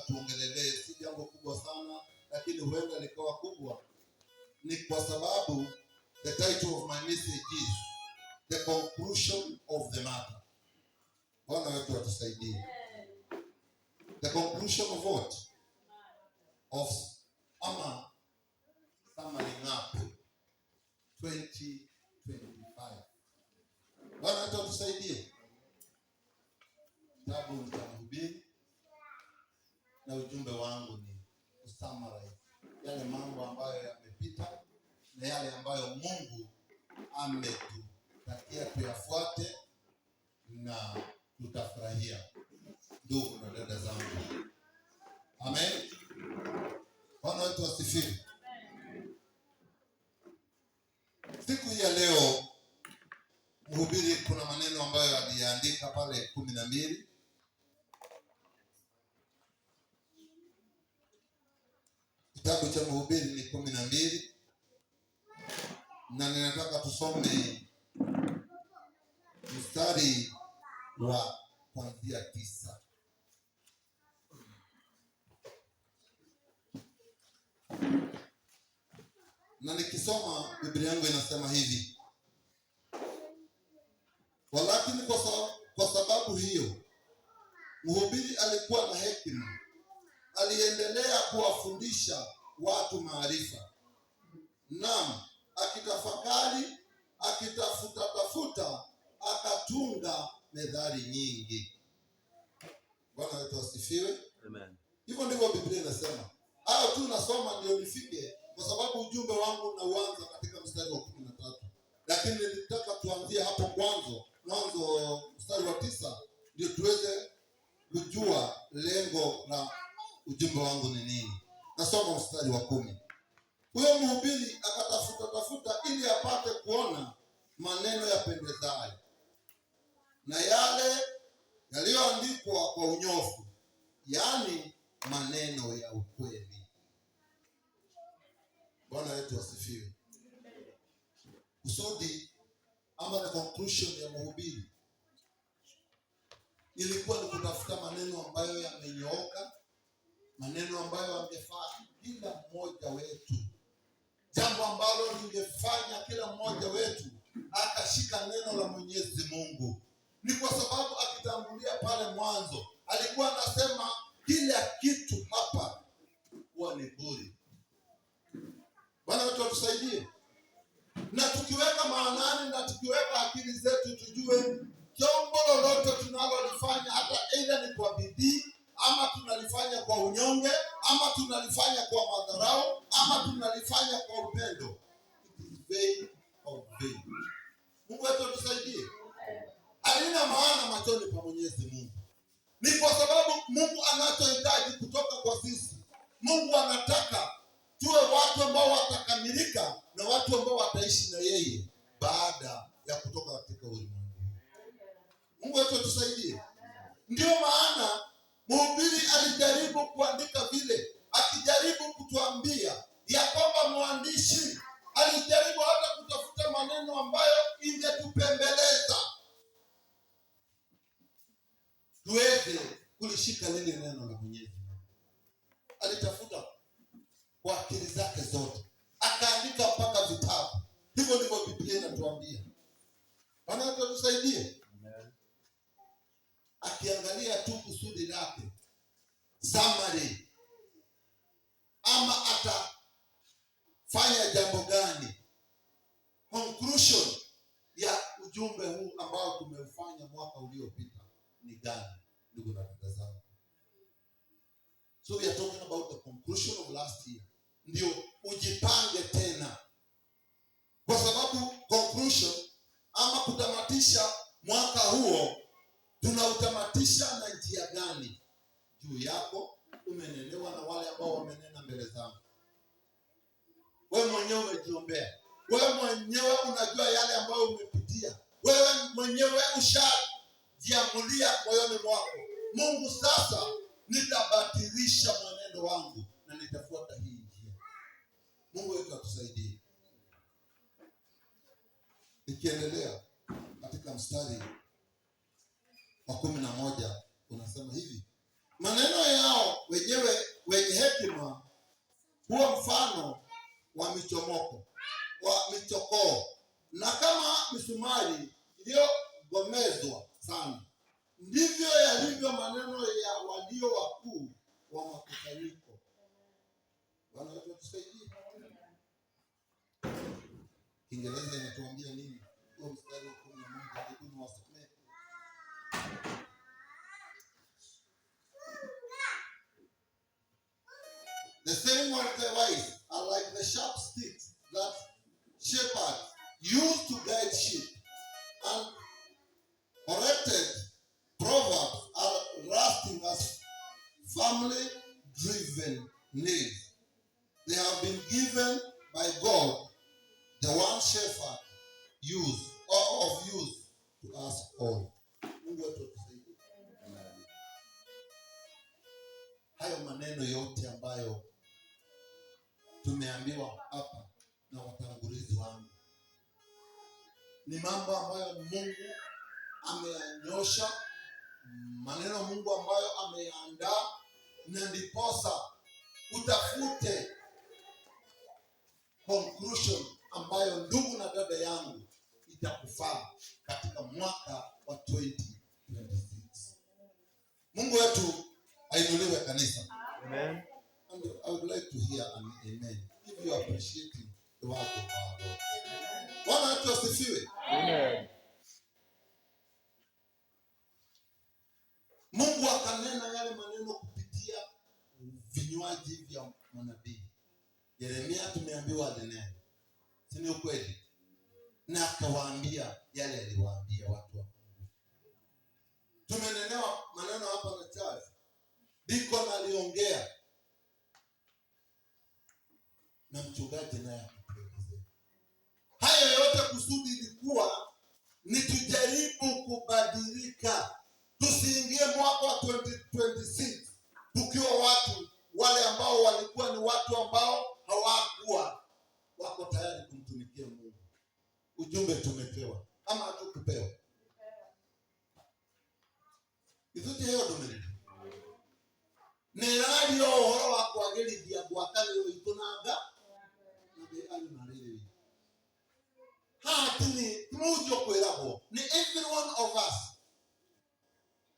tuongelelee, si jambo kubwa sana, lakini huenda likawa kubwa. Ni kwa sababu the title of my message is the conclusion of the matter. Bwana wetu watusaidie. The conclusion of what? Of summing up 2025. Bwana wetu watusaidie. Kitabu cha Mhubiri na ujumbe wangu ni kusummarize yale mambo ambayo yamepita na yale ambayo Mungu ametutakia tuyafuate na tutafurahia. Ndugu na dada zangu, amen. Bwana wetu asifiwe. Siku ya leo Mhubiri kuna maneno ambayo aliandika pale 12. Kitabu cha Mhubiri ni 12 na ninataka tusome mstari wa kuanzia 9. Na nikisoma Biblia yangu inasema hivi: walakini kwa sababu hiyo Mhubiri alikuwa na hekima, aliendelea kuwafundisha watu maarifa. Naam, akitafakari, akitafuta, akatunga methali nyingi. Bwana wetu asifiwe. Amen. Hivyo ndivyo Biblia inasema. Hayo tu nasoma ndio nifike, kwa sababu ujumbe wangu unaanza katika mstari wa 13. Lakini nilitaka tuanzie hapo mwanzo mstari wa 9 ndio tuweze kujua lengo la ujumbe wangu ni nini. Nasoma mstari wa 10. Huyo Mhubiri akatafuta ili apate kuona maneno yapendezayo na yale yaliyoandikwa kwa unyofu, yaani maneno ya ukweli. Bwana wetu asifiwe. Kusudi ama the conclusion ya Mhubiri ilikuwa ni kutafuta maneno ambayo yamenyooka, maneno ambayo yangefaa kila mmoja wetu, jambo ambalo lingefanya kila mmoja wetu akashika neno la Mwenyezi Mungu. Ni kwa sababu akitangulia pale mwanzo alikuwa anasema kila kitu hapa huwa ni bure. Bwana wetu atusaidie. Na tukiweka maanani na tukiweka akili zetu, tujue jambo lolote tunalolifanya, hata aidha ni kwa bidii ama tunalifanya kwa unyonge ama tunalifanya kwa madharau ama tunalifanya kwa upendo, it is vain of vain. Mungu wetu atusaidie. Halina maana machoni pa Mwenyezi Mungu. Ni kwa sababu Mungu anachohitaji kutoka kwa sisi, Mungu anataka tuwe watu ambao watakamilika na watu ambao wataishi na yeye baada ya kutoka katika ulimwengu. Mungu wetu atusaidie. Ndio maana Mhubiri alijaribu kuandika vile, akijaribu kutuambia ya kwamba mwandishi alijaribu hata kutafuta maneno ambayo ingetupembeleza tuweze kulishika lile neno la Mwenyezi Mungu. Alitafuta kwa akili zake zote, akaandika mpaka vitabu. Hivyo ndivyo Biblia inatuambia. Bwana wetu atusaidie. Amen. Akiangalia tu kusudi lake, summary, ama atafanya jambo gani, conclusion ya ujumbe huu ambao tumeufanya mwaka uliopita ni gani, ndugu na dada zangu? So we are talking about the conclusion of last year. Ndio ujipange tena, kwa sababu conclusion ama kutamatisha mwaka huo, tunautamatisha na njia gani? Juu yako umenelewa na wale ambao wamenena mbele zangu. Wewe mwenyewe umejiombea, wewe mwenyewe unajua yale ambayo umepitia, wewe mwenyewe ushajiamulia moyoni mwako, Mungu, sasa nitabatilisha mwenendo wangu na nitafuata hii njia. Mungu wetu atusaidie. Ikiendelea katika mstari wa 11 unasema hivi: maneno yao wenyewe huwa mfano wa michokoo, na kama misumari iliyogomezwa sana, ndivyo yalivyo maneno ya walio wakuu wa makusanyiko. Bwana wetu atusaidie. Kiingereza inatuambia nini? Huo mstari wa 11, hebu niwasomee. The saying of the wise are like the sharp sticks that shepherds use to guide sheep, and corrected proverbs are lasting as family driven nails. They have been given by God, the one shepherd, use to us all. Mungu wetu atusaidie. Hayo maneno yote ambayo tumeambiwa hapa na watangulizi wangu ni mambo ambayo Mungu ameyanyosha, maneno Mungu ambayo ameandaa, na ndiposa utafute conclusion ambayo ndugu na dada yangu itakufaa katika mwaka wa 2026. Mungu wetu ainuliwe kanisa. Amen. And I would like to hear an amen if you are appreciating the word of our Lord. Bwana wetu asifiwe. Amen. Mungu akanena yale maneno kupitia vinywaji vya manabii. Yeremia tumeambiwa alinena, si ni ukweli? Na akawaambia yale aliwaambia watu wa Mungu. Tumenenewa maneno hapa na Charles. Deacon aliongea na mchungaji naye akatuelezea. Hayo yote kusudi ilikuwa ni tujaribu kubadilika. Tusiingie mwaka wa 2026 tukiwa watu wale ambao walikuwa ni watu ambao hawakuwa wako tayari kumtumikia Mungu. Ujumbe tumepewa ama hatukupewa? Izute hiyo domeneni. Ni radio horo wa kwagirithia gwakana itunanga nabe ali mariri. Hatini mujo kwiragwo ni every one of us.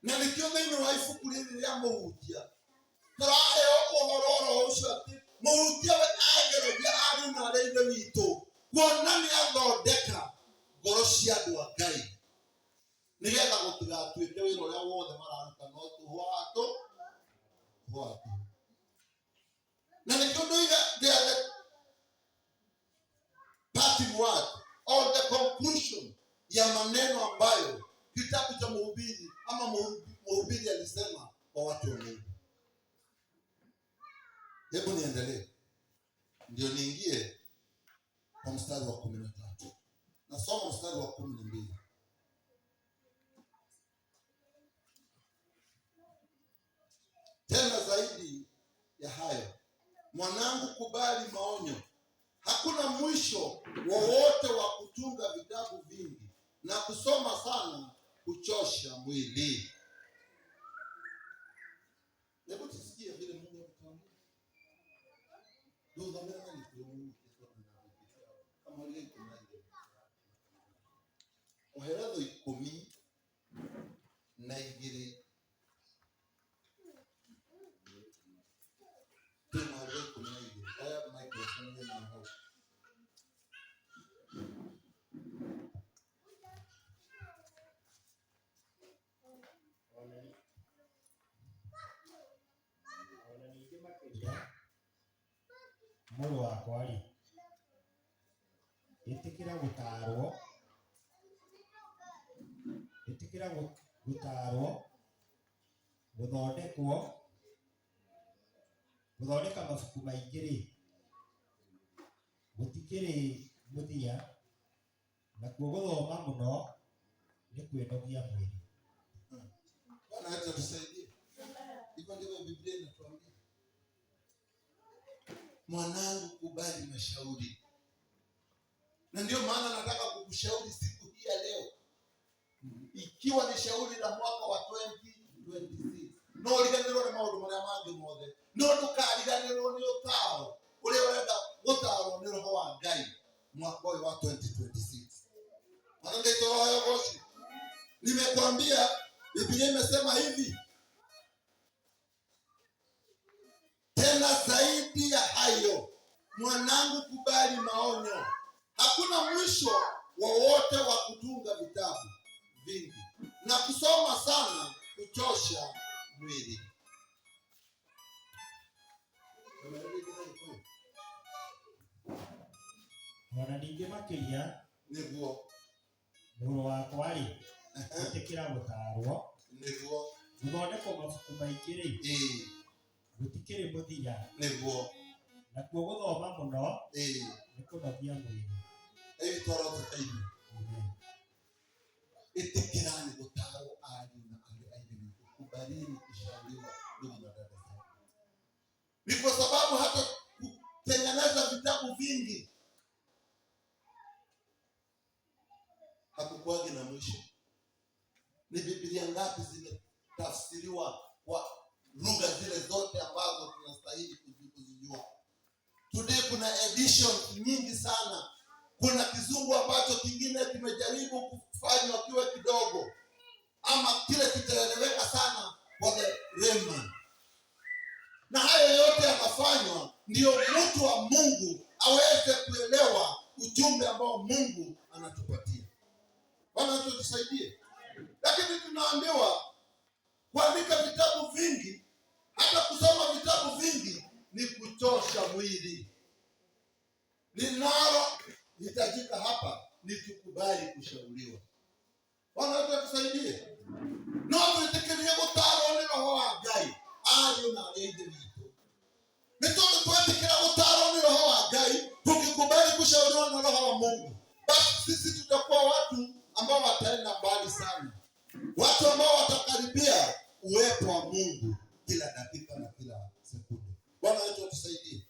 Na nikio thini wa ibuku riri ria muhutia. Tarayo uhoro ucio ati muhutia we agereria ari na reithe witu. Kuona ni athondeka ngoro cia andu a Ngai. Nigetha gutigatuike wira uria wothe mararuta no tuhwatu. Na nikio the parting word or the conclusion ya maneno ambayo kitabu cha Mhubiri ama Mhubiri alisema kwa watu wa Mungu. Hebu niendelee ndio niingie kwa mstari wa 13. Nasoma mstari wa 12. Tena zaidi ya hayo, mwanangu, kubali maonyo. Hakuna mwisho wowote wa kutunga vitabu vingi, na kusoma sana kuchosha mwili. Hebu tusikie vile Mungu anatuambia. Ndio dhamira ni kuongoza kama ile kunaje. Oherado 10 na igiri. Mũrũ wakwa rĩ, ĩtĩkĩra gũtaarwo, gũthondeka mabuku maingĩ rĩ, gũtikĩrĩ mũthia, nakuo gũthoma mũno nĩ kwĩnogia mwĩrĩ. Bwana acha tusaidie. Hivyo ndivyo Biblia inatuambia. Mwanangu, kubali mashauri. Na ndio maana nataka kukushauri siku hii ya leo. Ikiwa ni shauri la mwaka wa 2026. No liganirwo na maundu maria mangi mothe. No ndukariganirwo ni utao gũtaarwo nĩ roho wa Ngai mwaka ũyũ wa 2026. Mwanangu itoro hayo goshi. Nimekwambia Biblia imesema hivi. Tena zaidi ya hayo, mwanangu, kubali maonyo. Hakuna mwisho wowote wa kutunga vitabu vingi na kusoma sana kuchosha mwili. Ona ningĩ makĩria nĩguo mũrũ wakwa rĩ gũtĩkĩra gũtaarwo nĩguo gũthondekwo mabuku maingĩ rĩ gũtikĩrĩ mũthia nĩguo nakuo gũthoma mũno nĩ kũnogia mwĩrĩ. Toro tũteithie. Ĩtĩkĩrani gũtaarwo ariũ na arĩ a Ithe witũ. Kubalini kushauriwa ndugu na dada zangu. Ni kwa sababu hata kutengeneza vitabu vingi hakukuwagi na mwisho. Ni Biblia ngapi zimetafsiriwa kwa lugha zile zote ambazo tunastahili kuzijua? Today kuna editions nyingi sana. Kuna kizungu ambacho kingine kimejaribu kufanywa kiwe kidogo, ama kile kitaeleweka sana kwa the layman. Na hayo yote yanafanywa ndio mtu wa Mungu aweze kuelewa ujumbe ambao Mungu anatupatia. Bwana tusaidie. Lakini tunaambiwa kuandika vitabu vingi, hata kusoma vitabu vingi ni kuchosha mwili. Linalo hitajika hapa ni tukubali kushauriwa. Bwana tusaidie. No tutekelie gũtaarwo nĩ roho wa Ngai ariũ na arĩa a Ithe witũ. Nĩ tondũ twetĩkĩra gũtaarwo nĩ roho wa Ngai, tukikubali kushauriwa na roho wa Mungu, basi sisi tutakuwa watu ambao wataenda mbali sana, watu ambao watakaribia uwepo wa Mungu kila dakika na kila sekunde. Bwana wetu atusaidie.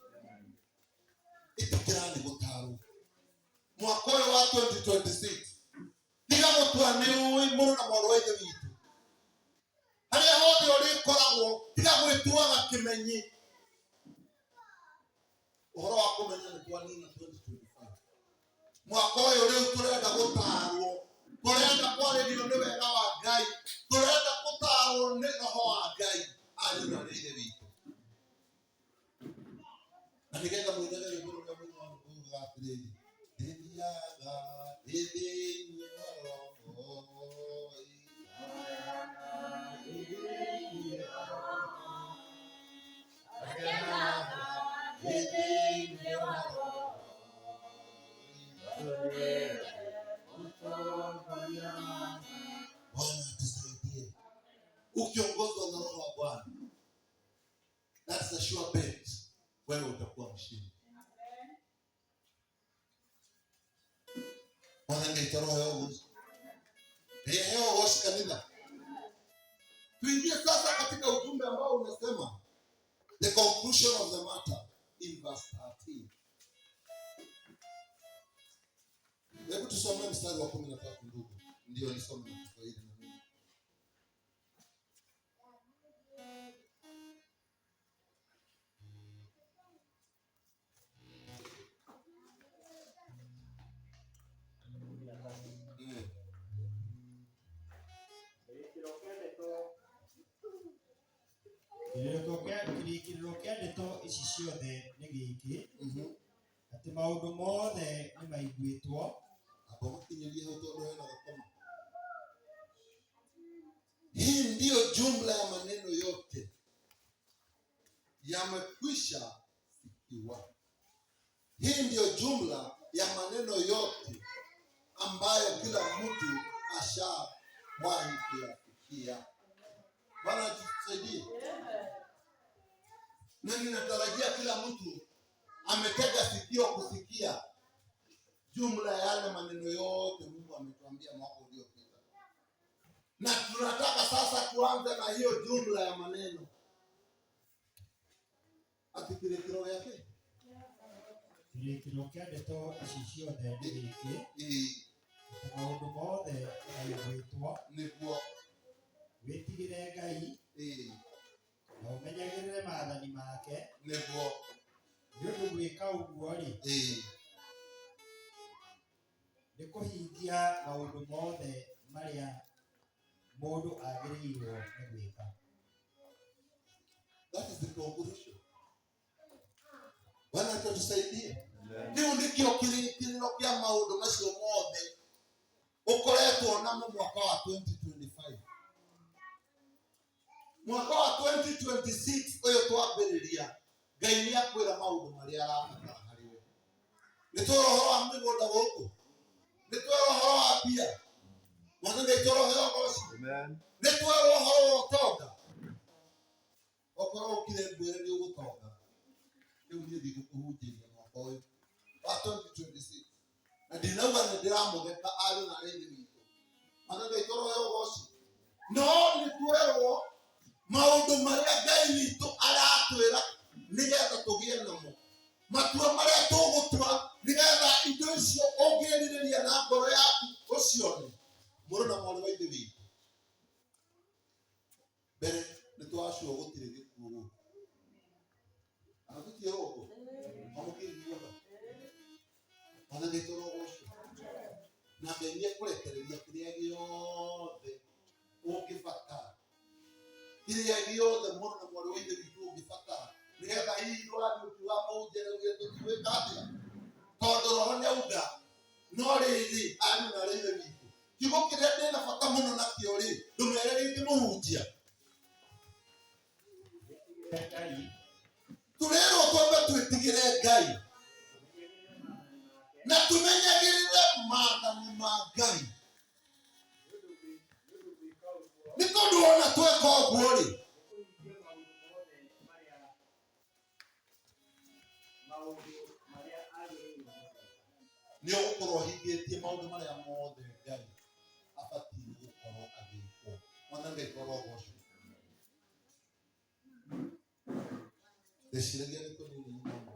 Itikirani gũtaarwo mwaka ũyũ wa 2026 tiga gũtua nĩ ũĩ mũrũ na mwarũ wa Ithe witũ. Harĩa hothe ũrĩkoragwo tiga gwĩtuaga kĩmenyi. Ũhoro wa kũmenya nĩ twanina 2025. Mwaka ũyũ rĩu tũrenda gũtaarwo, tũrenda kwarĩrio nĩ wega wa Ngai, tũrenda gũtaarwo nĩ roho wa Ngai ariũ na arĩa a Ithe witũ. Na nĩgetha mũinage rwĩmbo rũrĩa mũini wa kuuga atĩrĩrĩ, ndĩthiaga thĩinĩ wa roho Bwana tusaidie. Ukiongozwa na roho wa Bwana, that's a sure bet, wewe utakuwa mshindi. Bwana ngeita roho yangu. Leo woshi kanisa. Tuingie sasa katika ujumbe ambao unasema the conclusion of the matter in verse 13. Hebu tusome mstari wa 13 ndugu. Ndio nisome kwa Kiswahili na mimi. Kĩrĩkĩrĩro kĩa ndeto ici ciothe nĩ gĩkĩ, atĩ maũndũ mothe nĩ maiguĩtwo. Hii ndiyo jumla ya maneno yote yamekwisha sikiwa. Hii ndiyo jumla ya maneno yote ambayo kila mtu ashawahi kuyasikia. Bwana tusaidie. Na ninatarajia kila mtu ametega sikio kusikia jumla ya yale maneno yote Mungu ametuambia mwaka uliopita. Na tunataka sasa tuanze na hiyo jumla ya maneno. Kĩrĩkĩrĩro gĩake. Kĩrĩkĩrĩro kĩa ndeto ici ciothe nĩ gĩkĩ, atĩ maũndũ mothe nĩ maiguĩtwo. Nĩguo wĩtigĩre Ngai na ũmenyagĩrĩre maathani make. Nĩguo Nĩ ũndũ gwika uguo ri ni kuhingia maundu mothe maria mundu agiriirwo ni gwika. That is the conclusion. Bwana tusaidie. Ndio ndikio kililo kia maundu macio mothe ukoretwo na mwaka wa 2025. Mwaka wa 2026 uyo twambiriria Ngai ni akwira maundu maria arabatara hari we. Ni toroho wa migunda guku. Ni toroho wa pia. Mwana ni toroho wa gosi. Amen. Ni toroho wa toga. Okoro kile mbere ni ugutoga. Ni uthii gukuhunjia mwaka uyu wa 2026. Na ndinauga ni ndiramugeka ari na reini witũ. Mwana ni toroho wa gosi. No ni twerwo maundu maria Ngai witũ aratwira nigetha tugie namo. Matua maria tugutua nigetha indo icio ungiririria na ngoro yaku ucione. Mũrũ na mwarĩ wa ithe witũ. Mbere nĩ twacua gũtirĩ gĩkuũ gũkũ. Kana gũtirĩ gũkũ? Amũkĩiguaga. Ona nĩ tũrogo ũcio. Na Ngai nĩ ekũrekereria kĩrĩa gĩothe ũngĩbatara. Kĩrĩa gĩothe mũrũ na mwarĩ wa ithe witũ ũngĩbatara. Nigetha hii ndwari ukiuga mũnjere ũgĩtũtuĩka atĩa. Tondũ roho nĩauga no rĩrĩ ari na rĩrĩ witũ. Kiugo kĩrĩa ndĩna bata mũno nakĩo rĩ, ndũmere gĩkĩmũhunjia. Tũrerwo twambe twĩtigĩre Ngai na tũmenyagĩrĩre maathani ma Ngai. Nĩ tondũ ona tweka ũguo rĩ, nĩ ũgũkorwo hingĩtie maũndũ marĩa mothe Ngai abatiĩ gũkorwo agĩkwo. Mwana Ngai torogo ũcio. Ndeciragia nĩ tũnini mũno.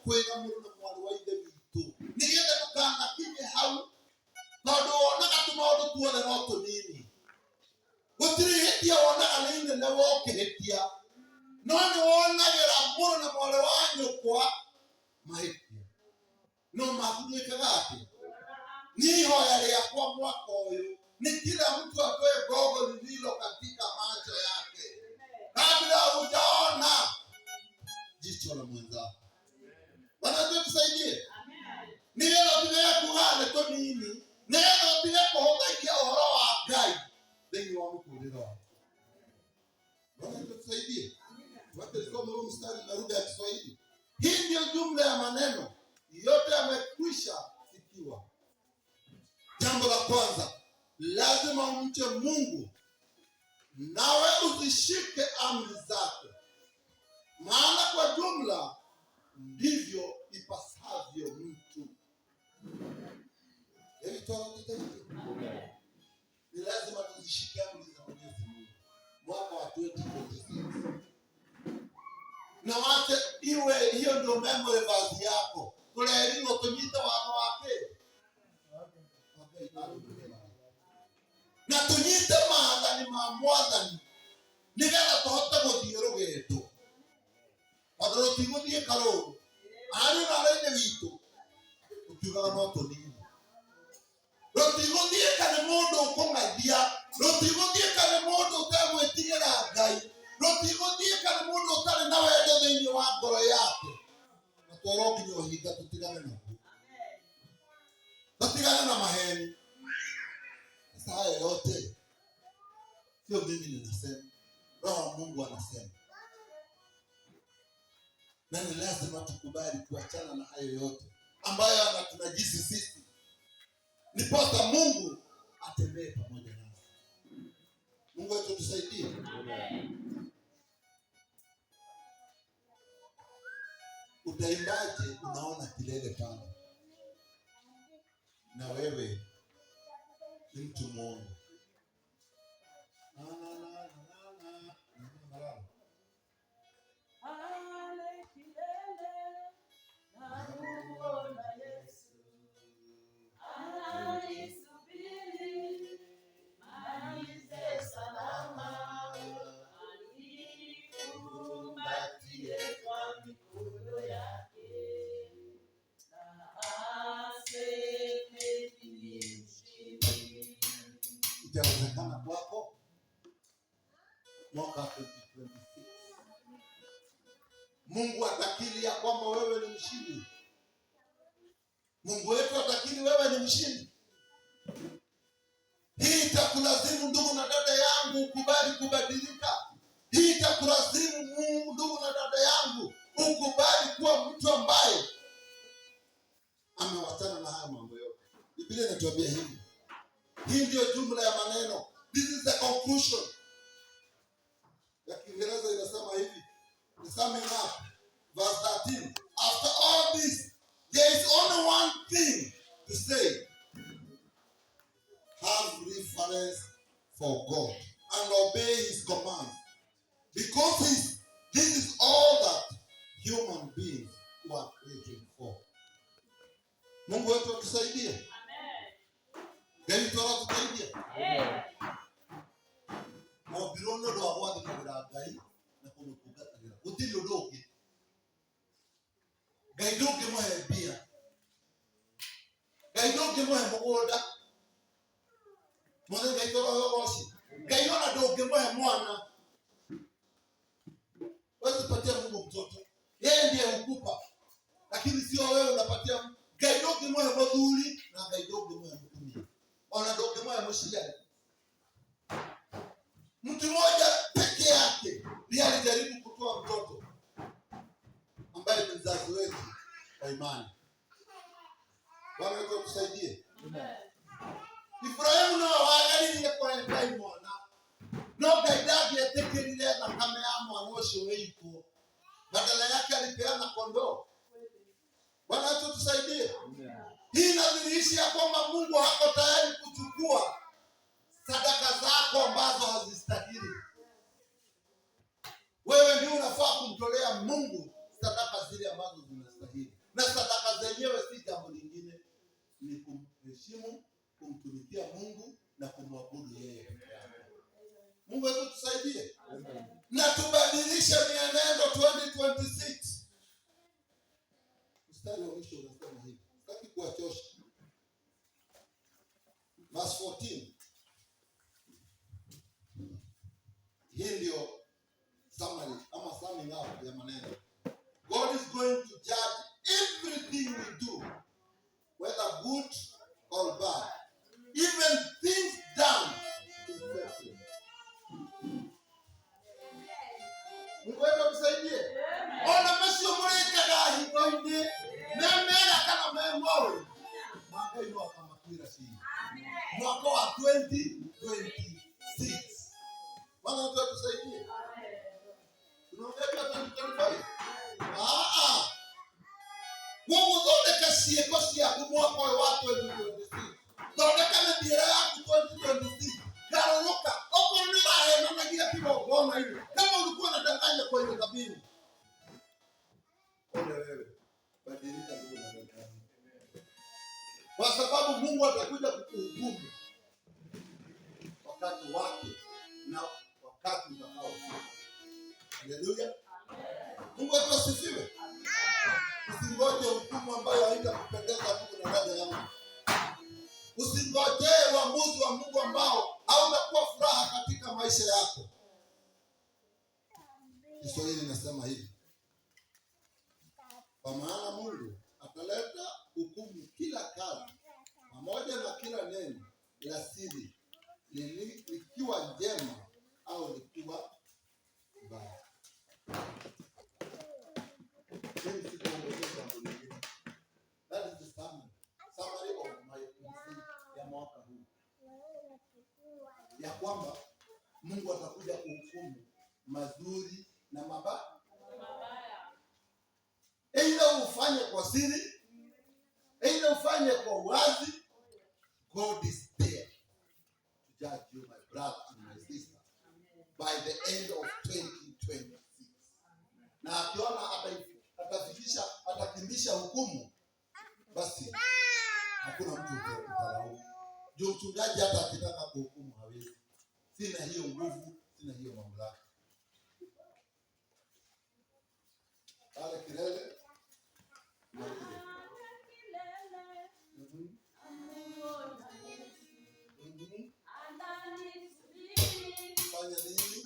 Kwĩra mũrũ na mwarĩ wa ithe witũ nigetha ndũkanakinye hau tondũ wonaga tũmaũndũ tuothe no tũnini. Gũtirĩ ihĩtia wonaga nĩ inene wokĩhĩtia, no nĩ wonagĩra mũrũ na mwarĩ wa nyũkwa mahĩtia. No makunĩkaga atĩ niĩ ihoya rĩakwa mwaka ũyũ ni kila mtu atoe gogo lililo katika macho yake kabla hujaona jicho la mwenzako. Bwana tusaidie. Nigetha tutige kugane tũnini, nigetha tutige kũhũthagia ũhoro wa Ngai thĩinĩ wa mũtũrĩre waku. Bwana tusaidie. Wacha tusome huu mstari na lugha ya Kiswahili. Hii ndio jumla ya maneno yote yamekwisha sikiwa. Jambo la kwanza, lazima umche Mungu nawe uzishike amri zake, maana kwa jumla ndivyo ipasavyo mtu. Ni lazima tuzishike amri za Mwenyezi Mungu mwaka wa 2026. Na wacha iwe hiyo ndio memory verse yako. Tũrerirwo tũnyite watho wake. Na tũnyite maathani ma Mwathani nigetha tũhote gũthiĩ rũgendo. Tondũ rũtigũthiĩ karũrũ. Ari na rĩnĩ witũ ũkiugaga no tũnini. Rũtigũthiĩ kana mũndũ ũkũng'athia. Rũtigũthiĩ kana mũndũ ũtegwĩtigĩra Ngai. Rũtigũthiĩ kana mũndũ ũtarĩ na wendo thĩinĩ wa ngoro yake. Na twerwo nginya ũhinga tũtigane naguo. Tũtigane na maheni. Sasa haya yote sio mimi ninasema, Roho wa Mungu anasema. Na ni lazima tukubali kuachana na hayo yote. ambayo anatunajisi sisi. Ndiposa Mungu atembee pamoja nasi. Mungu wetu tusaidie. Amen. Utaimbaje unaona kilele pale na wewe ni mtu mwongo? Itawezekana kwako mwaka 2026. Mungu atakiri ya kwamba wewe ni mshindi. Mungu wetu atakiri wewe ni mshindi. Hii itakulazimu ndugu na dada yangu ukubali kubadilika. Hii itakulazimu ndugu na dada yangu ukubali kuwa mtu ambaye amewachana na haya mambo yote. Biblia inatuambia hivi. Hii ndio jumla ya maneno. This is the conclusion. Ya Kiingereza inasema hivi. Summing up. Verse 13. After all this, there is only one thing to say. Have reverence for God and obey His commands. Because this is all that human beings were created for. Mungu wetu atusaidie. Amen. Gani tuwa tusaidia? Amen. Mwabirono do awadi kabira gai na kumukugata gira. Utilo doke. Gai doke mohe bia. Gai doke mohe mogoda. Mwana gai toka yogoshi. Gai yona doke mohe mwana. Wewe patia Mungu mtoto. Yeye ndiye hukupa. Lakini sio wewe unapatia. Gai doke mohe modhuri na gai doke mohe mtumia. Ona doke mohe moshia. Mtu mmoja peke yake ndiye alijaribu kutoa mtoto ambaye ni mzazi wetu wa imani. Bwana wetu tusaidie. Amen. Ibrahimu na waangalie ile kwa ndai mwana. No gaidagi atekelele na kama ya mwanosho weiko. Badala yake alipeana kondoo. Bwana wetu tusaidie. Amen. Hii inadhihirisha kwamba Mungu hako tayari kuchukua sadaka zako ambazo hazistahili. Wewe ndio unafaa kumtolea Mungu sadaka zile ambazo zinastahili. Na sadaka zenyewe si jambo lingine, ni kumheshimu, kumtumikia Mungu na kumwabudu yeye pekee yake. Mungu wetu tusaidie. Amen. Na tubadilishe mienendo 2026. Mstari wa mwisho unasema hivi. Sitaki kuwachosha. Verse 14. Hii ndio summary ama summing up ya maneno. God is going to judge everything we do, whether good or bad, even things done in secret. Mungu wetu msaidie. Ona mesio muleka gahi koinde. Memera kama memori. Mwaka ino kama kila shii. Mwaka wa 2026. Bwana wetu atusaidie. Amen. Tunaongea kwa 2025. Mungu zote kasie kosi ya kumwaka wa watu 2026. Zote kama dira yako 2026. Garuka. Oko ni bae na magia kibo goma hivi. Kama ulikuwa unadanganya kwenye kabini. Ole wewe. Badilika ndugu na dada. Kwa sababu Mungu atakuja kukuhukumu wakati wake na wakati utakao. Haleluya. Mungu asifiwe. Usingoje hukumu ambayo haitakupendeza Mungu na dada yangu. Usingoje uamuzi wa Mungu ambao hautakuwa furaha katika maisha yako. Kiswahili inasema hivi. Kwa maana Mungu ataleta hukumu kila kazi pamoja na kila neno la siri likiwa njema au likiwa baya. That is the ya kwamba Mungu atakuja kuhukumu mazuri na mabaya. Aidha ufanye kwa siri, aidha ufanye kwa wazi. God is there to judge you, my brother and my sister, by the end of 2026. Na akiona atakimbisha hukumu, basi hakuna mtu utalaumu. Juu mchungaji hata akitaka kuhukumu hawezi. Sina hiyo nguvu, sina hiyo mamlaka. Pale kilele. Fanya nini?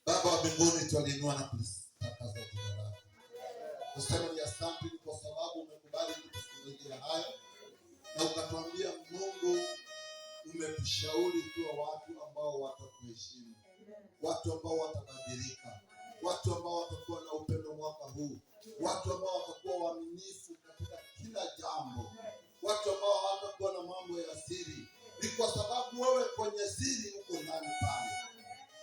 Baba wa mbinguni, tunainua na kutakaza jina lako. Tuseme ni asante kwa sababu umekubali kutufungulia haya na ukatuambia Mungu umetushauri tuwe watu ambao watakuheshimu, watu ambao watabadilika, watu ambao watakuwa na upendo mwaka huu, watu ambao watakuwa waaminifu katika kila jambo, watu ambao hawatakuwa na mambo ya siri. Ni kwa sababu wewe kwenye siri uko ndani pale.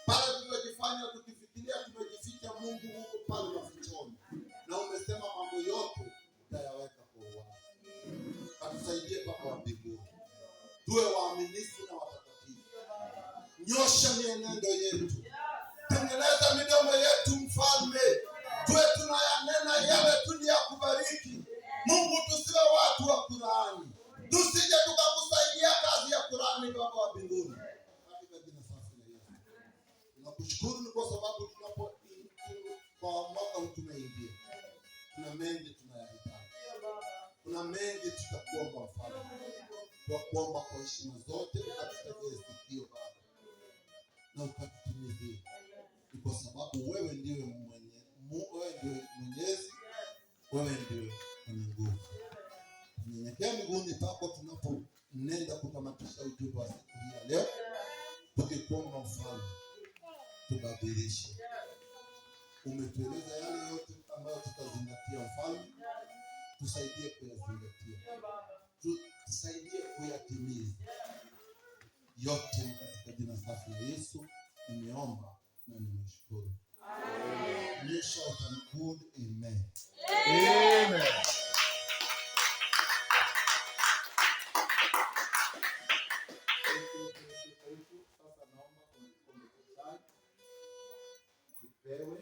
Pale tumejifanya tukifikiria tumejificha, Mungu huko pale mafichoni. Na umesema mambo yote utayaweka kwa uwazi. Atusaidie Baba wa mbinguni. Tuwe waaminifu na watakatifu. Nyosha mienendo yetu. Tengeneza midomo yetu Mfalme. Tuwe tunayanena yale tuliyakubariki. Mungu, tusiwe watu wa Qur'ani. Tusije tukakusaidia kazi ya Qur'ani, Baba wa mbinguni. Katika jina safi la Yesu. Tunakushukuru ni kwa sababu kwa mwaka huu tumeingia. Kuna mengi tunayahitaji. Kuna mengi tutakuomba Mfalme. Kwa kuomba kwa heshima zote ukatutegee sikio Baba. Na ukatutimizie. Ni kwa sababu wewe ndiwe mwenyezi, wewe ndiwe mwenye nguvu. Tunyenyekea miguuni pako tunaponenda kutamatisha ujumbe wa siku hii ya leo. Tukikuomba Mfalme, tubadilishe. Umetueleza yale yote ambayo tutazingatia Mfalme. Tusaidie kuyazingatia. Tusaidie kuyatimiza. Yote katika jina safi la Yesu nimeomba na nimeshukuru. Amen. You shout and good amen. Amen. Sasa naomba kwa kikombe cha chai tupewe.